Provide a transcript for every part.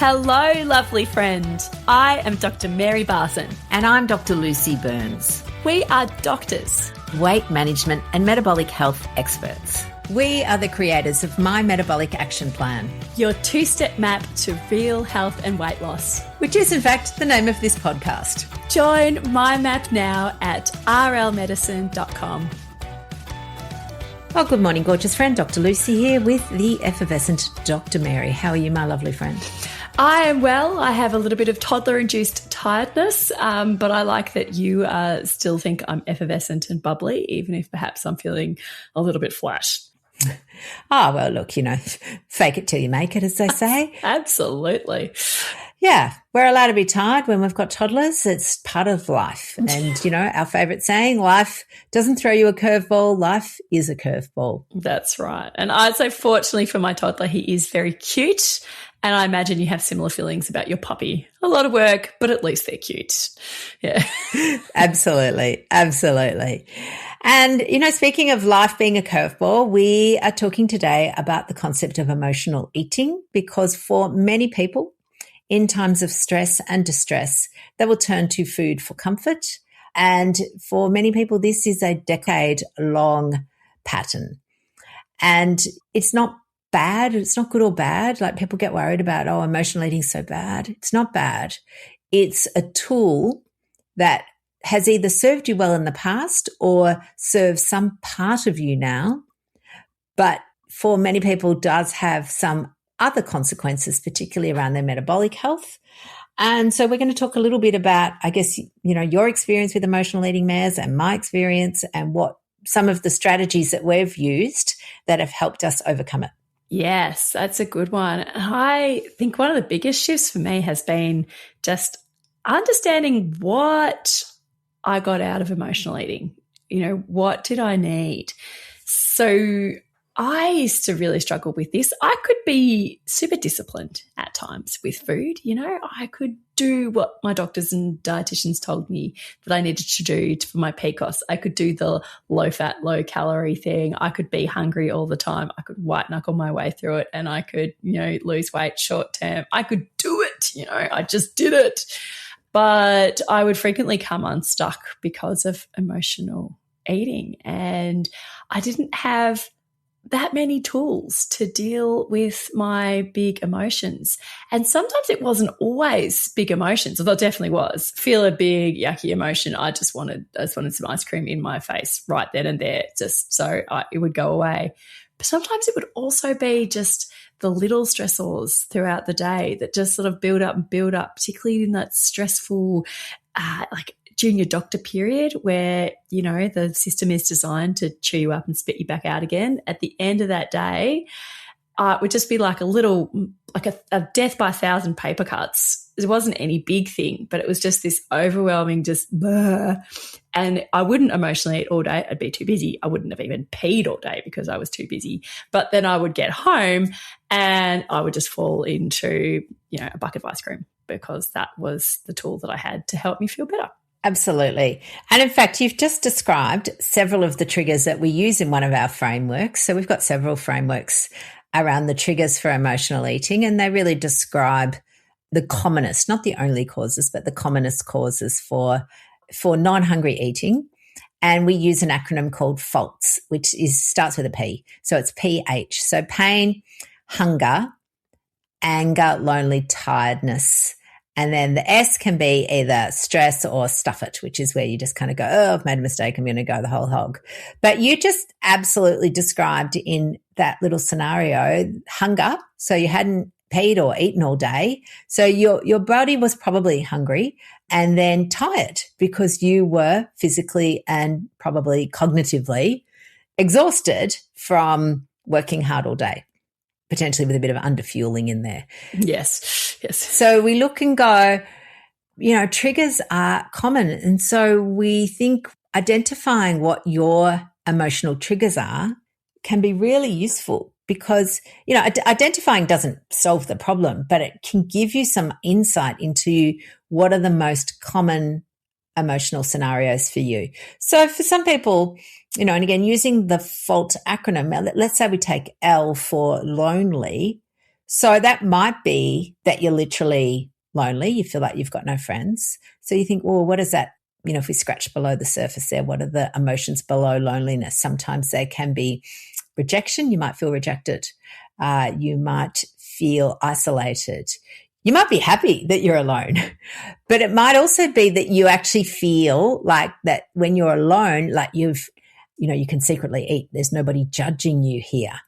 Hello, lovely friend. I am Dr. Mary Barson. And I'm Dr. Lucy Burns. We are doctors, weight management and metabolic health experts. We are the creators of My Metabolic Action Plan, your two-step map to real health and weight loss, which is in fact the name of this podcast. Join my map now at rlmedicine.com. Well, good morning, gorgeous friend. Dr. Lucy here with the effervescent Dr. Mary. How are you, my lovely friend? I am well. I have a little bit of toddler-induced tiredness, but I like that you still think I'm effervescent and bubbly, even if perhaps I'm feeling a little bit flash. Oh, well, look, fake it till you make it, as they say. Absolutely. Yeah, we're allowed to be tired when we've got toddlers. It's part of life. And, our favourite saying, life doesn't throw you a curveball, life is a curveball. That's right. And I'd say fortunately for my toddler, he is very cute. And I imagine you have similar feelings about your puppy. A lot of work, but at least they're cute. Yeah. Absolutely. Absolutely. And, speaking of life being a curveball, we are talking today about the concept of emotional eating, because for many people in times of stress and distress, they will turn to food for comfort. And for many people, this is a decade-long pattern. And it's not bad. It's not good or bad. Like, people get worried about, emotional eating is so bad. It's not bad. It's a tool that has either served you well in the past or serves some part of you now, but for many people does have some other consequences, particularly around their metabolic health. And so we're going to talk a little bit about, I guess, your experience with emotional eating, Mares, and my experience, and what some of the strategies that we've used that have helped us overcome it. Yes, that's a good one. I think one of the biggest shifts for me has been just understanding what I got out of emotional eating. What did I need? So I used to really struggle with this. I could be super disciplined at times with food. I could do what my doctors and dietitians told me that I needed to do for my PCOS. I could do the low-fat, low-calorie thing. I could be hungry all the time. I could white-knuckle my way through it, and I could, lose weight short-term. I could do it. I just did it. But I would frequently come unstuck because of emotional eating, and I didn't have that many tools to deal with my big emotions. And sometimes it wasn't always big emotions, although it definitely was. Feel a big yucky emotion. I just wanted some ice cream in my face right then and there, just so it would go away. But sometimes it would also be just the little stressors throughout the day that just sort of build up, particularly in that stressful, like junior doctor period where, the system is designed to chew you up and spit you back out again. At the end of that day, it would just be like a death by 1,000 paper cuts. It wasn't any big thing, but it was just this overwhelming, just bleh. And I wouldn't emotionally eat all day. I'd be too busy. I wouldn't have even peed all day because I was too busy. But then I would get home and I would just fall into, a bucket of ice cream, because that was the tool that I had to help me feel better. Absolutely. And in fact, you've just described several of the triggers that we use in one of our frameworks. So we've got several frameworks around the triggers for emotional eating, and they really describe the commonest, not the only causes, but the commonest causes for non-hungry eating. And we use an acronym called PHALTS, which starts with a P. So it's PH. So pain, hunger, anger, lonely, tiredness. And then the S can be either stress or stuff it, which is where you just kind of go, I've made a mistake, I'm going to go the whole hog. But you just absolutely described in that little scenario hunger. So you hadn't peed or eaten all day. So your body was probably hungry, and then tired because you were physically and probably cognitively exhausted from working hard all day, potentially with a bit of underfueling in there. Yes. So we look and go, triggers are common. And so we think identifying what your emotional triggers are can be really useful, because, identifying doesn't solve the problem, but it can give you some insight into what are the most common emotional scenarios for you. So for some people, and again, using the PHALT acronym, let's say we take L for lonely. So that might be that you're literally lonely. You feel like you've got no friends. So you think, well, what is that? If we scratch below the surface there, what are the emotions below loneliness? Sometimes they can be rejection. You might feel rejected. You might feel isolated. You might be happy that you're alone, but it might also be that you actually feel like that when you're alone, like you can secretly eat. There's nobody judging you here.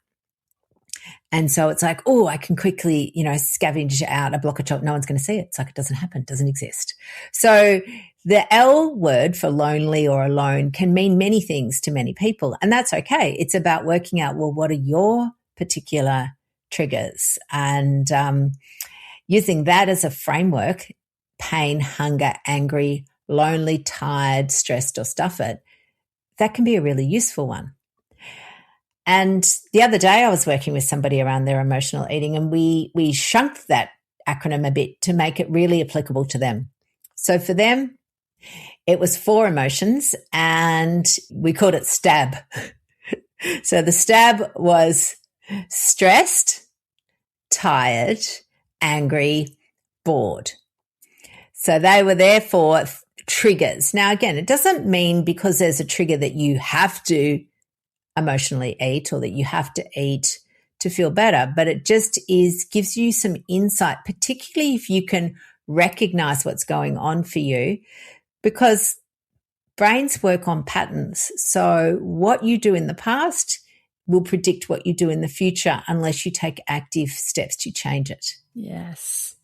And so it's like, oh, I can quickly, scavenge out a block of chocolate. No one's going to see it. It's like it doesn't happen, doesn't exist. So the L word for lonely or alone can mean many things to many people, and that's okay. It's about working out, well, what are your particular triggers? And using that as a framework, pain, hunger, angry, lonely, tired, stressed, or stuff it, that can be a really useful one. And the other day I was working with somebody around their emotional eating, and we shrunk that acronym a bit to make it really applicable to them. So for them, it was 4 emotions, and we called it STAB. So the STAB was stressed, tired, angry, bored. So they were therefore triggers. Now, again, it doesn't mean because there's a trigger that you have to emotionally eat or that you have to eat to feel better, but it just gives you some insight, particularly if you can recognize what's going on for you, because brains work on patterns. So what you do in the past will predict what you do in the future unless you take active steps to change it. Yes.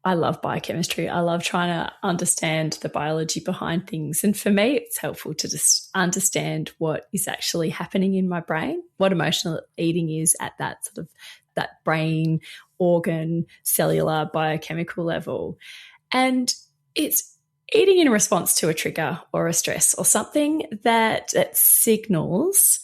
I love biochemistry. I love trying to understand the biology behind things. And for me, it's helpful to just understand what is actually happening in my brain, what emotional eating is at that sort of that brain, organ, cellular, biochemical level. And it's eating in response to a trigger or a stress or something that signals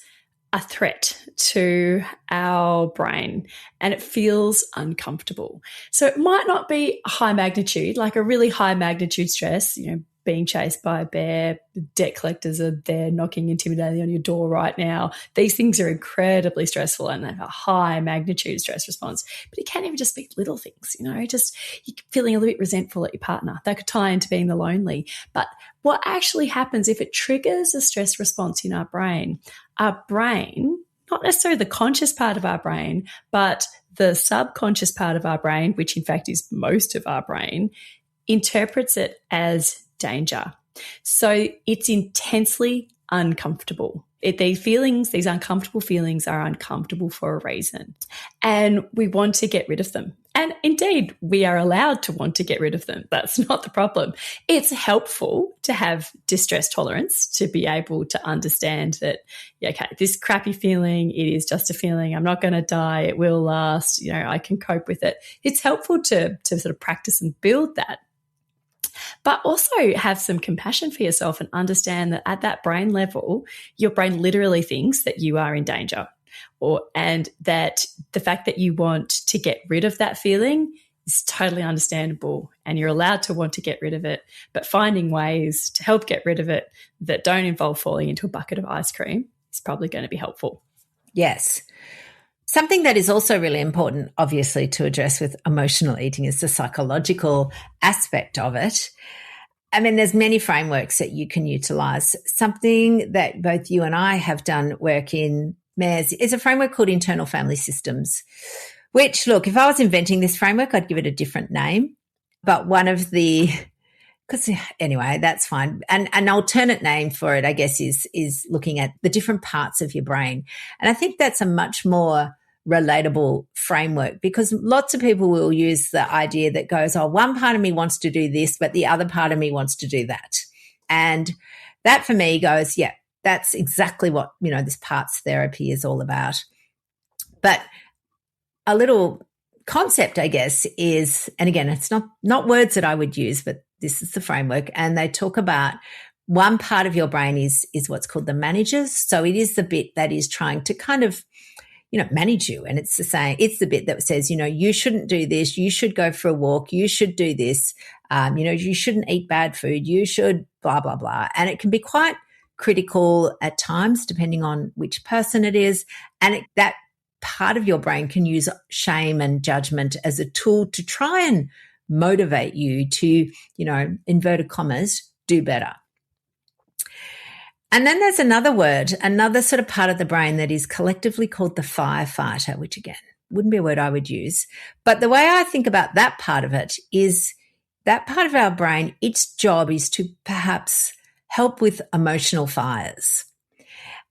a threat to our brain, and it feels uncomfortable. So it might not be a high magnitude, like a really high magnitude stress, being chased by a bear, debt collectors are there knocking intimidatingly on your door right now. These things are incredibly stressful and they have a high magnitude stress response. But it can even just be little things, just you're feeling a little bit resentful at your partner. That could tie into being the lonely. But what actually happens if it triggers a stress response in our brain, not necessarily the conscious part of our brain, but the subconscious part of our brain, which in fact is most of our brain, interprets it as danger. So it's intensely uncomfortable. These uncomfortable feelings are uncomfortable for a reason. And we want to get rid of them. And indeed, we are allowed to want to get rid of them. That's not the problem. It's helpful to have distress tolerance, to be able to understand that, okay, this crappy feeling, it is just a feeling. I'm not going to die. It will last. I can cope with it. It's helpful to sort of practice and build that. But also have some compassion for yourself and understand that at that brain level, your brain literally thinks that you are in danger, and that the fact that you want to get rid of that feeling is totally understandable, and you're allowed to want to get rid of it, but finding ways to help get rid of it that don't involve falling into a bucket of ice cream is probably going to be helpful. Yes. Something that is also really important, obviously, to address with emotional eating is the psychological aspect of it. I mean, there's many frameworks that you can utilize. Something that both you and I have done work in, Mares, is a framework called Internal Family Systems, which, look, if I was inventing this framework, I'd give it a different name. But anyway, that's fine. And an alternate name for it, I guess, is looking at the different parts of your brain. And I think that's a much more relatable framework, because lots of people will use the idea that goes, oh, one part of me wants to do this, but the other part of me wants to do that. And that for me goes, yeah, that's exactly what, this parts therapy is all about. But a little concept, I guess, is, and again, it's not words that I would use, but this is the framework. And they talk about one part of your brain is what's called the managers. So it is the bit that is trying to kind of, manage you. And it's the bit that says, you shouldn't do this. You should go for a walk. You should do this. You shouldn't eat bad food. You should blah, blah, blah. And it can be quite critical at times, depending on which person it is. And that part of your brain can use shame and judgment as a tool to try and motivate you to, inverted commas, do better. And then there's another word, another sort of part of the brain that is collectively called the firefighter, which again, wouldn't be a word I would use. But the way I think about that part of it is that part of our brain, its job is to perhaps help with emotional fires.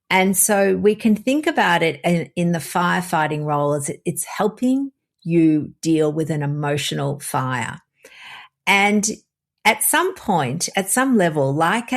And so we can think about it in the firefighting role as it's helping you deal with an emotional fire. And at some point, at some level, like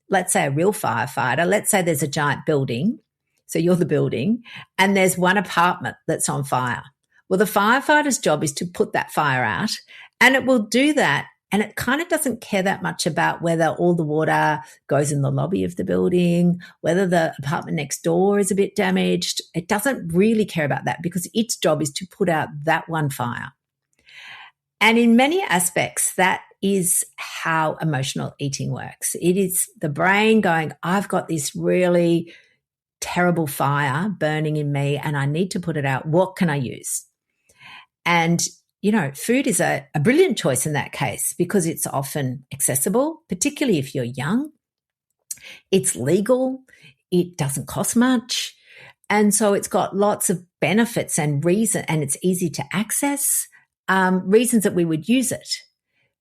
let's say a real firefighter, let's say there's a giant building, so you're the building, and there's one apartment that's on fire. Well, the firefighter's job is to put that fire out, and it will do that. And it kind of doesn't care that much about whether all the water goes in the lobby of the building, whether the apartment next door is a bit damaged. It doesn't really care about that because its job is to put out that one fire. And in many aspects, that is how emotional eating works. It is the brain going, I've got this really terrible fire burning in me and I need to put it out. What can I use? And food is a brilliant choice in that case because it's often accessible, particularly if you're young. It's legal. It doesn't cost much. And so it's got lots of benefits and it's easy to access, reasons that we would use it.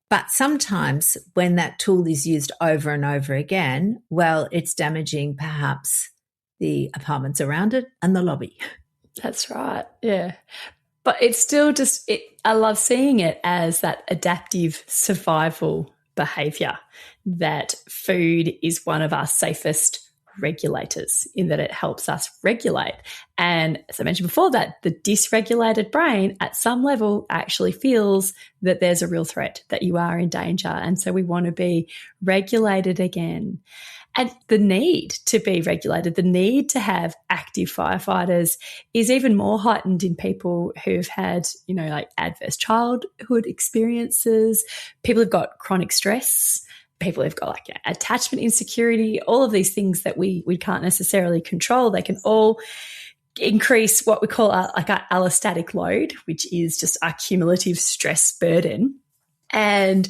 But sometimes when that tool is used over and over again, well, it's damaging perhaps the apartments around it and the lobby. That's right. Yeah. But it's still I love seeing it as that adaptive survival behavior, that food is one of our safest regulators in that it helps us regulate. And as I mentioned before, that the dysregulated brain at some level actually feels that there's a real threat, that you are in danger. And so we want to be regulated again. And the need to be regulated, the need to have active firefighters is even more heightened in people who've had, like adverse childhood experiences, people who've got chronic stress, people who've got attachment insecurity, all of these things that we can't necessarily control. They can all increase what we call our allostatic load, which is just our cumulative stress burden. And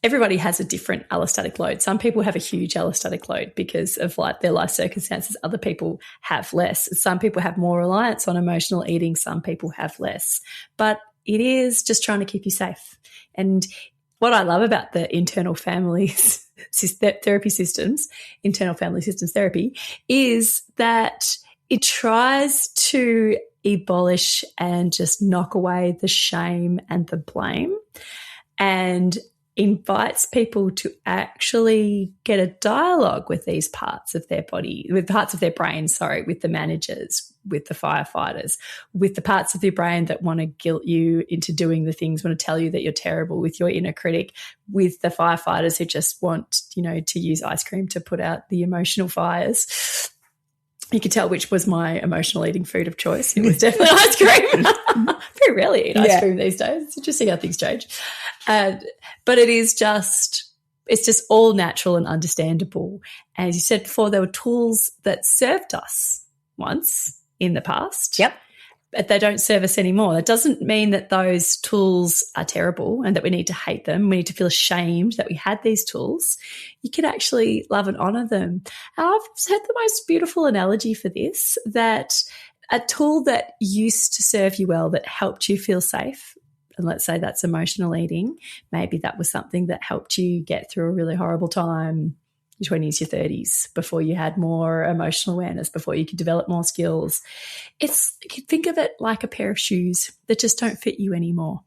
everybody has a different allostatic load. Some people have a huge allostatic load because of their life circumstances. Other people have less. Some people have more reliance on emotional eating. Some people have less. But it is just trying to keep you safe. And what I love about the internal family therapy systems, internal family systems therapy, is that it tries to abolish and just knock away the shame and the blame, and invites people to actually get a dialogue with these parts of their body, with parts of their brain, with the managers, with the firefighters, with the parts of your brain that want to guilt you into doing the things, want to tell you that you're terrible, with your inner critic, with the firefighters who just want, to use ice cream to put out the emotional fires. You could tell which was my emotional eating food of choice. It was definitely ice cream. Very rarely eat ice cream these days. It's interesting how things change. But it's just all natural and understandable. And as you said before, there were tools that served us once in the past. Yep. But they don't serve us anymore. That doesn't mean that those tools are terrible and that we need to hate them. We need to feel ashamed that we had these tools. You can actually love and honour them. And I've heard the most beautiful analogy for this, that a tool that used to serve you well, that helped you feel safe, and let's say that's emotional eating, maybe that was something that helped you get through a really horrible time, your 20s, your 30s, before you had more emotional awareness, before you could develop more skills. Think of it like a pair of shoes that just don't fit you anymore.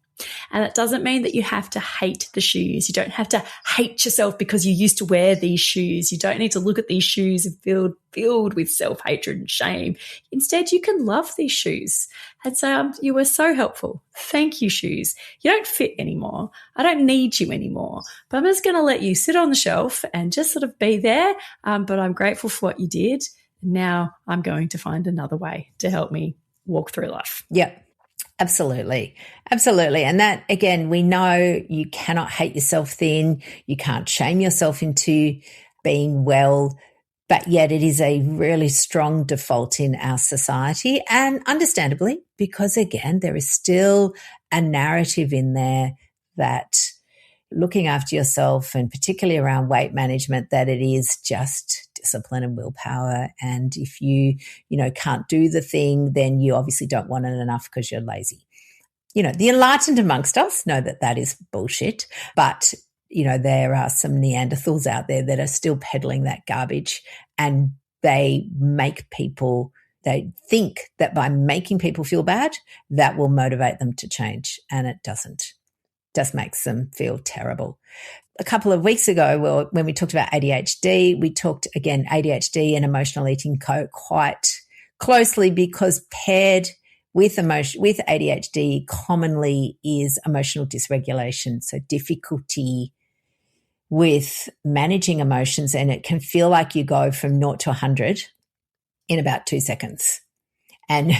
And that doesn't mean that you have to hate the shoes. You don't have to hate yourself because you used to wear these shoes. You don't need to look at these shoes and filled with self-hatred and shame. Instead, you can love these shoes and say, you were so helpful. Thank you, shoes. You don't fit anymore. I don't need you anymore. But I'm just going to let you sit on the shelf and just sort of be there. But I'm grateful for what you did. Now I'm going to find another way to help me walk through life. Yep. Absolutely. Absolutely. And that, again, we know you cannot hate yourself thin. You can't shame yourself into being well. But yet it is a really strong default in our society, and understandably, because again, there is still a narrative in there that looking after yourself, and particularly around weight management, that it is just discipline and willpower. And if you can't do the thing, then you obviously don't want it enough because you're lazy. The enlightened amongst us know that that is bullshit, but there are some Neanderthals out there that are still peddling that garbage, and they think that by making people feel bad, that will motivate them to change. And it doesn't. It just makes them feel terrible. A couple of weeks ago, when we talked about ADHD, we talked again, ADHD and emotional eating quite closely, because paired with ADHD commonly is emotional dysregulation. So difficulty with managing emotions, and it can feel like you go from 0 to 100 in about 2 seconds. And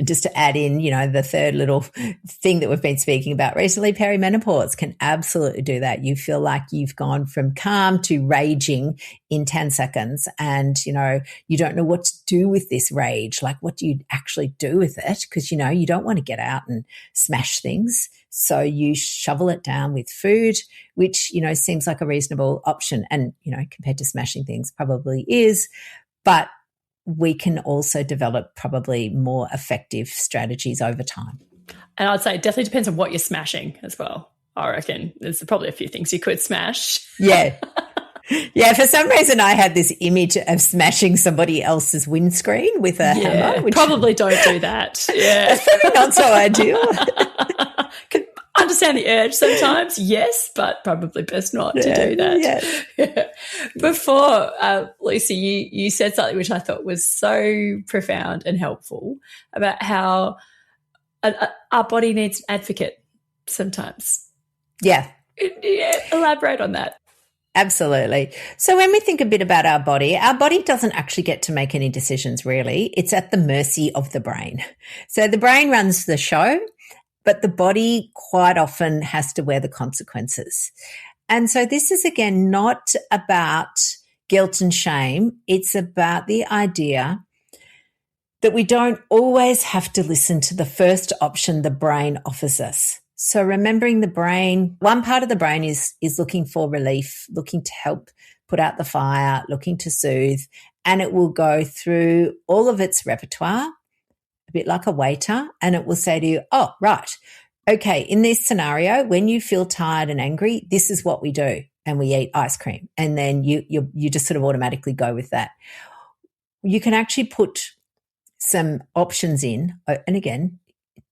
just to add in, the third little thing that we've been speaking about recently, perimenopause can absolutely do that. You feel like you've gone from calm to raging in 10 seconds, and, you don't know what to do with this rage. Like, what do you actually do with it? Because, you don't want to get out and smash things. So you shovel it down with food, which, seems like a reasonable option. And, compared to smashing things, probably is. But we can also develop probably more effective strategies over time. And I'd say it definitely depends on what you're smashing as well. I reckon there's probably a few things you could smash. Yeah. Yeah, for some reason I had this image of smashing somebody else's windscreen with a hammer. Probably don't do that. Yeah. That's probably not so ideal. Can understand the urge sometimes, yes, but probably best not to do that. Yeah. Before, Lucy, you said something which I thought was so profound and helpful about how our body needs an advocate sometimes. Yeah. Elaborate on that. Absolutely. So when we think a bit about our body doesn't actually get to make any decisions, really. It's at the mercy of the brain. So the brain runs the show, but the body quite often has to wear the consequences. And so this is, again, not about guilt and shame. It's about the idea that we don't always have to listen to the first option the brain offers us. So remembering the brain, one part of the brain is looking for relief, looking to help put out the fire, looking to soothe, and it will go through all of its repertoire, a bit like a waiter, and it will say to you, oh, right, okay, in this scenario, when you feel tired and angry, this is what we do, and we eat ice cream. And then you just sort of automatically go with that. You can actually put some options in, and again,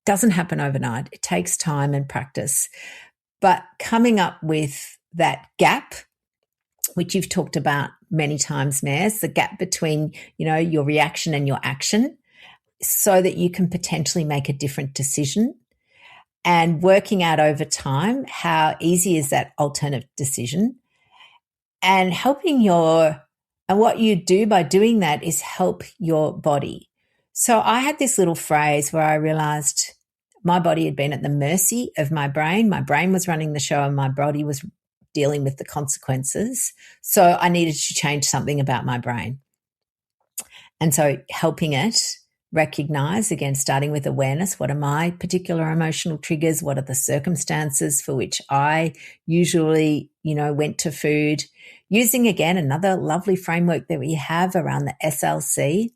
doesn't happen overnight. It takes time and practice. But coming up with that gap, which you've talked about many times, Mares, the gap between, your reaction and your action, so that you can potentially make a different decision, and working out over time how easy is that alternative decision, and and what you do by doing that is help your body. So I had this little phrase where I realized my body had been at the mercy of my brain. My brain was running the show and my body was dealing with the consequences. So I needed to change something about my brain. And so helping it recognize, again, starting with awareness, what are my particular emotional triggers? What are the circumstances for which I usually, went to food? Using, again, another lovely framework that we have around the SLC.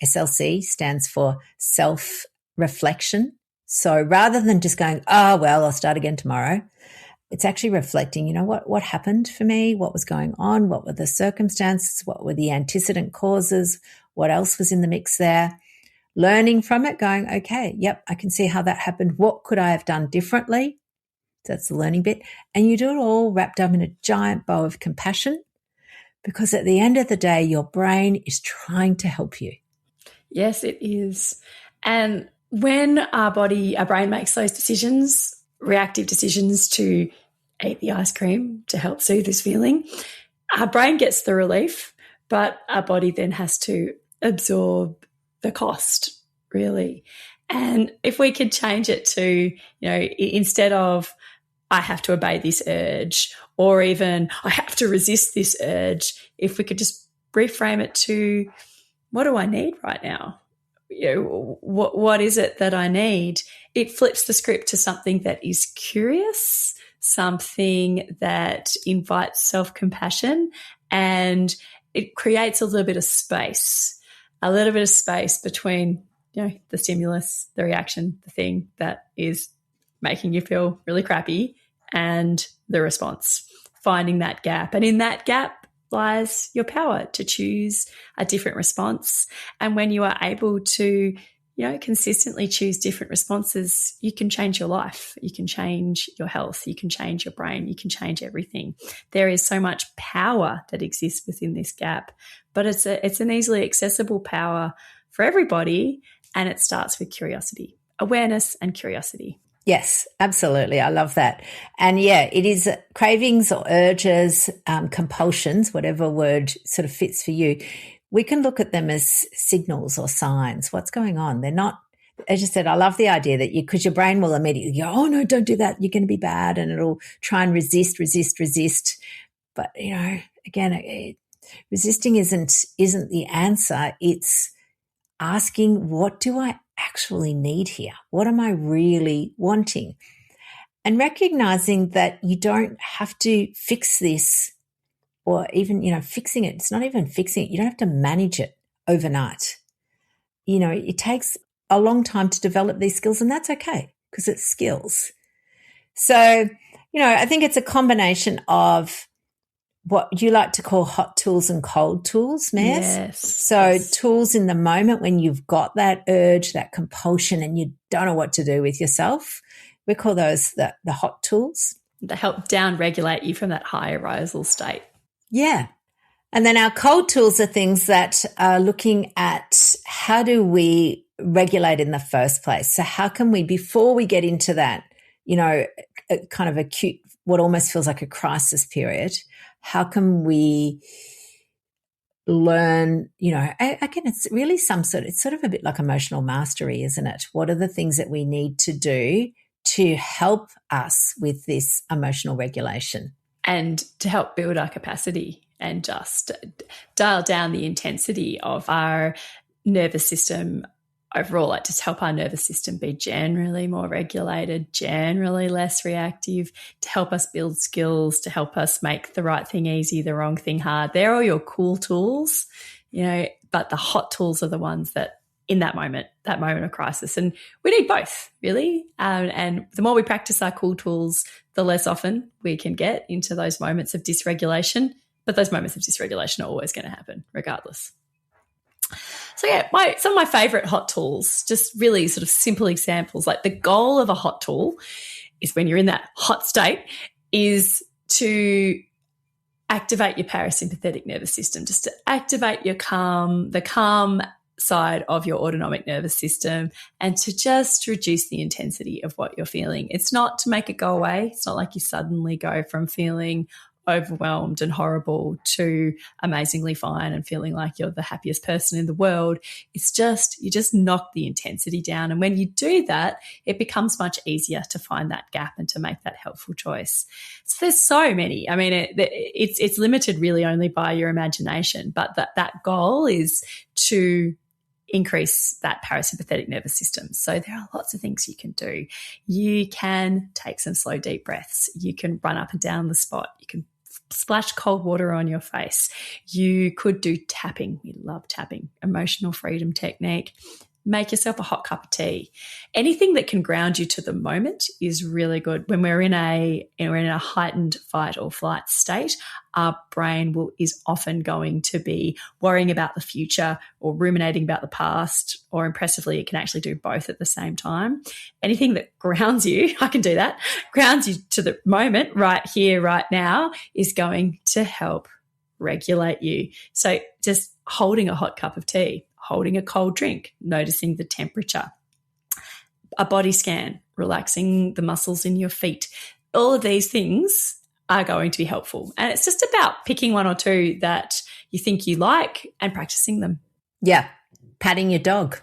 SLC stands for self-reflection. So rather than just going, oh, well, I'll start again tomorrow, it's actually reflecting, what happened for me? What was going on? What were the circumstances? What were the antecedent causes? What else was in the mix there? Learning from it, going, okay, yep, I can see how that happened. What could I have done differently? That's the learning bit. And you do it all wrapped up in a giant bow of compassion, because at the end of the day, your brain is trying to help you. Yes, it is. And when our brain makes those decisions, reactive decisions to eat the ice cream to help soothe this feeling, our brain gets the relief, but our body then has to absorb the cost, really. And if we could change it to, instead of I have to obey this urge, or even I have to resist this urge, if we could just reframe it to, what do I need right now? What is it that I need? It flips the script to something that is curious, something that invites self-compassion, and it creates a little bit of space between, the stimulus, the reaction, the thing that is making you feel really crappy, and the response, finding that gap. And in that gap lies your power to choose a different response. And when you are able to, consistently choose different responses, you can change your life, you can change your health, you can change your brain, you can change everything. There is so much power that exists within this gap, but it's an easily accessible power for everybody, and it starts with curiosity, awareness and curiosity. Yes, absolutely. I love that. And yeah, it is cravings or urges, compulsions, whatever word sort of fits for you. We can look at them as signals or signs. What's going on? They're not, as you said, I love the idea that because your brain will immediately go, oh no, don't do that. You're going to be bad. And it'll try and resist. But, again, resisting isn't the answer. It's asking, what do I actually need here? What am I really wanting? And recognizing that you don't have to fix this, or even, fixing it. It's not even fixing it. You don't have to manage it overnight. It takes a long time to develop these skills, and that's okay because it's skills. So, I think it's a combination of what you like to call hot tools and cold tools, Maz. Yes. So tools in the moment when you've got that urge, that compulsion, and you don't know what to do with yourself. We call those the hot tools. That help down-regulate you from that high arousal state. Yeah. And then our cold tools are things that are looking at how do we regulate in the first place? So how can we, before we get into that, a kind of acute, what almost feels like a crisis period, how can we learn, again, it's really it's sort of a bit like emotional mastery, isn't it? What are the things that we need to do to help us with this emotional regulation? And to help build our capacity and just dial down the intensity of our nervous system overall, like just help our nervous system be generally more regulated, generally less reactive, to help us build skills, to help us make the right thing easy, the wrong thing hard. They're all your cool tools, but the hot tools are the ones that in that moment of crisis. And we need both, really. And the more we practice our cool tools, the less often we can get into those moments of dysregulation. But those moments of dysregulation are always going to happen regardless. So yeah, some of my favorite hot tools, just really sort of simple examples, like the goal of a hot tool is when you're in that hot state is to activate your parasympathetic nervous system, just to activate the calm side of your autonomic nervous system, and to just reduce the intensity of what you're feeling. It's not to make it go away. It's not like you suddenly go from feeling overwhelmed and horrible to amazingly fine and feeling like you're the happiest person in the world. It's just, you just knock the intensity down. And when you do that, it becomes much easier to find that gap and to make that helpful choice. So there's so many. I mean, it's limited really only by your imagination, but that goal is to increase that parasympathetic nervous system. So there are lots of things you can do. You can take some slow, deep breaths. You can run up and down the spot. You can splash cold water on your face. You could do tapping. We love tapping. Emotional freedom technique. Make yourself a hot cup of tea. Anything that can ground you to the moment is really good. When we're in a heightened fight or flight state, our brain is often going to be worrying about the future or ruminating about the past, or impressively, it can actually do both at the same time. Anything that grounds you, I can do that, grounds you to the moment, right here, right now, is going to help regulate you. So just holding a hot cup of tea, holding a cold drink, noticing the temperature, a body scan, relaxing the muscles in your feet. All of these things are going to be helpful. And it's just about picking one or two that you think you like and practicing them. Yeah. Patting your dog.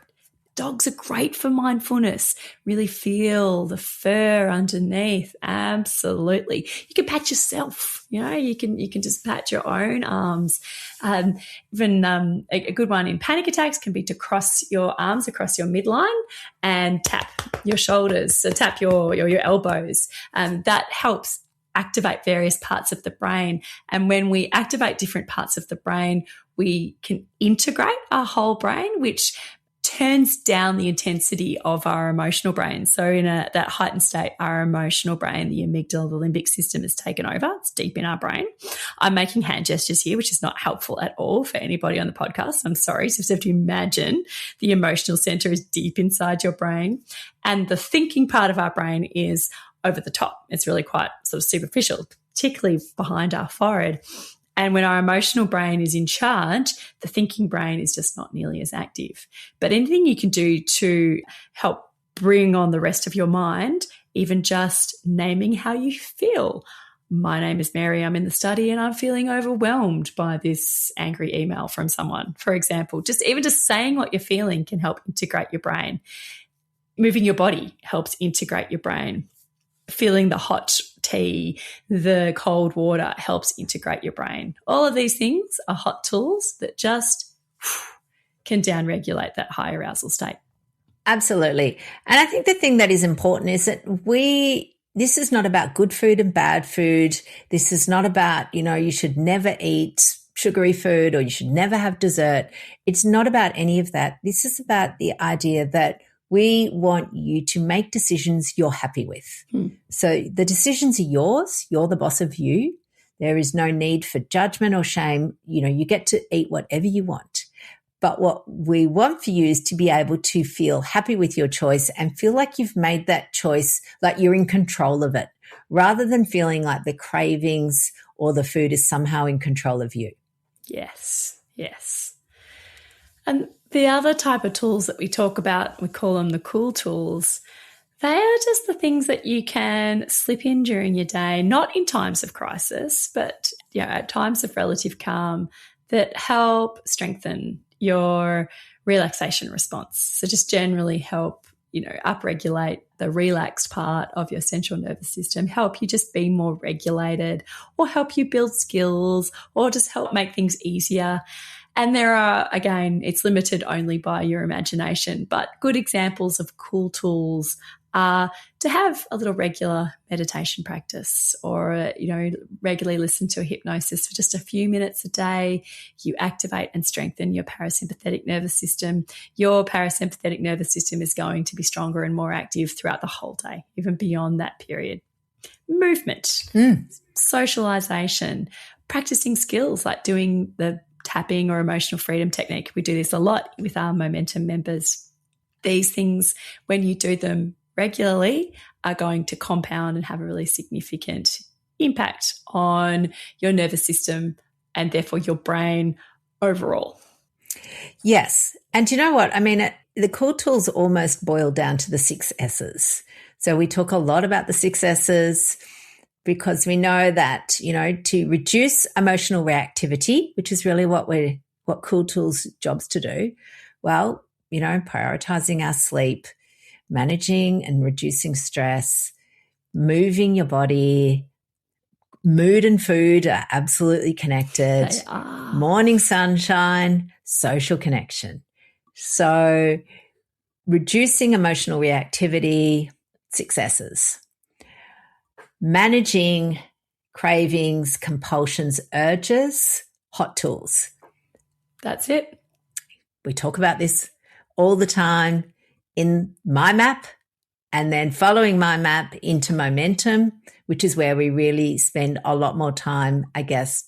Dogs are great for mindfulness. Really feel the fur underneath. Absolutely. You can pat yourself. You can just pat your own arms. Even a good one in panic attacks can be to cross your arms across your midline and tap your shoulders. So tap your elbows. That helps activate various parts of the brain. And when we activate different parts of the brain, we can integrate our whole brain, which turns down the intensity of our emotional brain. So in that heightened state, our emotional brain, the amygdala, the limbic system is taken over. It's deep in our brain. I'm making hand gestures here, which is not helpful at all for anybody on the podcast. I'm sorry. So you have to imagine the emotional center is deep inside your brain. And the thinking part of our brain is over the top. It's really quite sort of superficial, particularly behind our forehead. And when our emotional brain is in charge, the thinking brain is just not nearly as active. But anything you can do to help bring on the rest of your mind, even just naming how you feel. My name is Mary, I'm in the study and I'm feeling overwhelmed by this angry email from someone, for example. Just saying what you're feeling can help integrate your brain. Moving your body helps integrate your brain. Feeling the hot tea, the cold water helps integrate your brain. All of these things are hot tools that just can downregulate that high arousal state. Absolutely. And I think the thing that is important is that this is not about good food and bad food. This is not about, you should never eat sugary food or you should never have dessert. It's not about any of that. This is about the idea that we want you to make decisions you're happy with. So the decisions are yours. You're the boss of you. There is no need for judgment or shame. You get to eat whatever you want. But what we want for you is to be able to feel happy with your choice and feel like you've made that choice, like you're in control of it, rather than feeling like the cravings or the food is somehow in control of you. Yes. And the other type of tools that we talk about, we call them the cool tools. They are just the things that you can slip in during your day, not in times of crisis, but at times of relative calm that help strengthen your relaxation response. So just generally help, upregulate the relaxed part of your central nervous system, help you just be more regulated or help you build skills or just help make things easier. And there are, again, it's limited only by your imagination, but good examples of cool tools are to have a little regular meditation practice or, regularly listen to a hypnosis for just a few minutes a day. You activate and strengthen your parasympathetic nervous system. Your parasympathetic nervous system is going to be stronger and more active throughout the whole day, even beyond that period. Movement, socialization, practicing skills like doing the tapping or emotional freedom technique. We do this a lot with our Momentum members. These things, when you do them regularly, are going to compound and have a really significant impact on your nervous system and therefore your brain overall. Yes. And you know what? The cool tools almost boil down to the 6 S's. So we talk a lot about the 6 S's because we know that, to reduce emotional reactivity, which is really what Cool Tools' job's to do, well, prioritizing our sleep, managing and reducing stress, moving your body, mood and food are absolutely connected. They are. Morning sunshine, social connection. So reducing emotional reactivity, 6 S's. Managing cravings, compulsions, urges, hot tools. That's it. We talk about this all the time in My Map and then following My Map into Momentum, which is where we really spend a lot more time,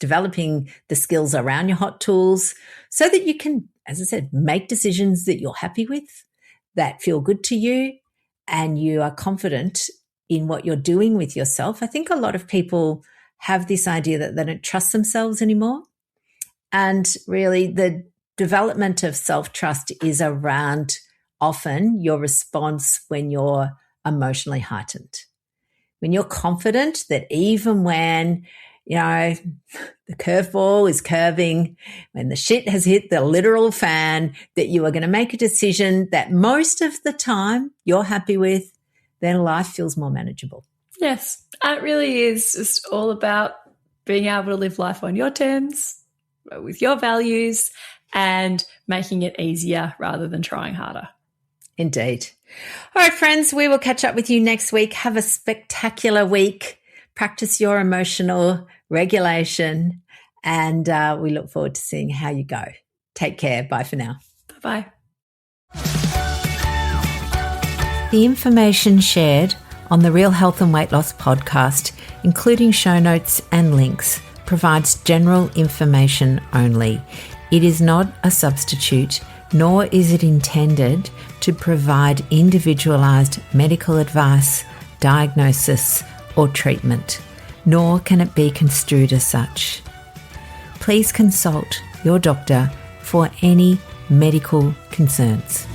developing the skills around your hot tools so that you can, as I said, make decisions that you're happy with, that feel good to you, and you are confident in what you're doing with yourself. I think a lot of people have this idea that they don't trust themselves anymore. And really the development of self-trust is around often your response when you're emotionally heightened. When you're confident that even when, the curveball is curving, when the shit has hit the literal fan, that you are going to make a decision that most of the time you're happy with, then life feels more manageable. Yes. And it really is just all about being able to live life on your terms, with your values, and making it easier rather than trying harder. Indeed. All right, friends, we will catch up with you next week. Have a spectacular week. Practice your emotional regulation, and we look forward to seeing how you go. Take care. Bye for now. Bye-bye. The information shared on the Real Health and Weight Loss podcast, including show notes and links, provides general information only. It is not a substitute, nor is it intended to provide individualised medical advice, diagnosis, or treatment, nor can it be construed as such. Please consult your doctor for any medical concerns.